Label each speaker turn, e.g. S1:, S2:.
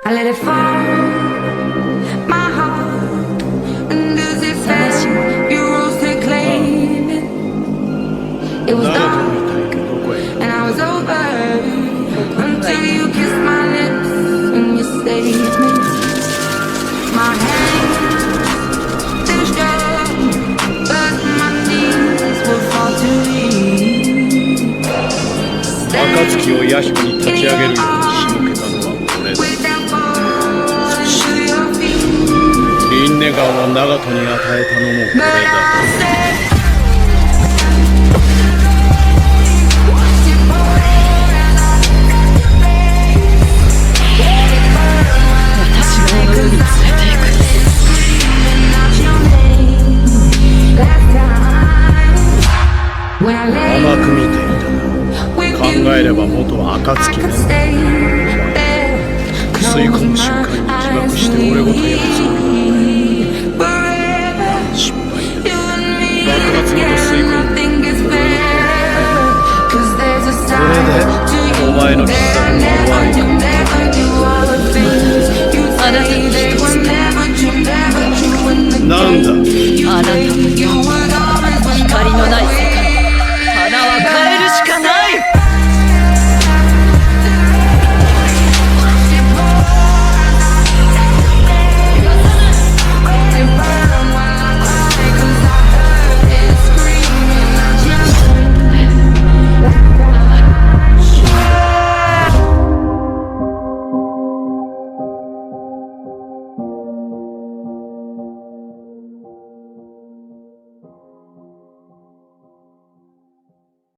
S1: I let it fall, my heart, and as it fell, you rose to claim it. It was dark, and I was over, until you kissed my lips and you saved me. My hands still strong, but my knees will fall to me. 暁を弥彦に立ち上げるように仕向けたのは俺だ。リンネガンを長門に与えたのも俺だ。甘く見ていた。考えれば元暁の吸い込む瞬間に起爆して俺ごとやるつもりだ。失敗だ。爆発ごと吸い込む俺のそれでお前の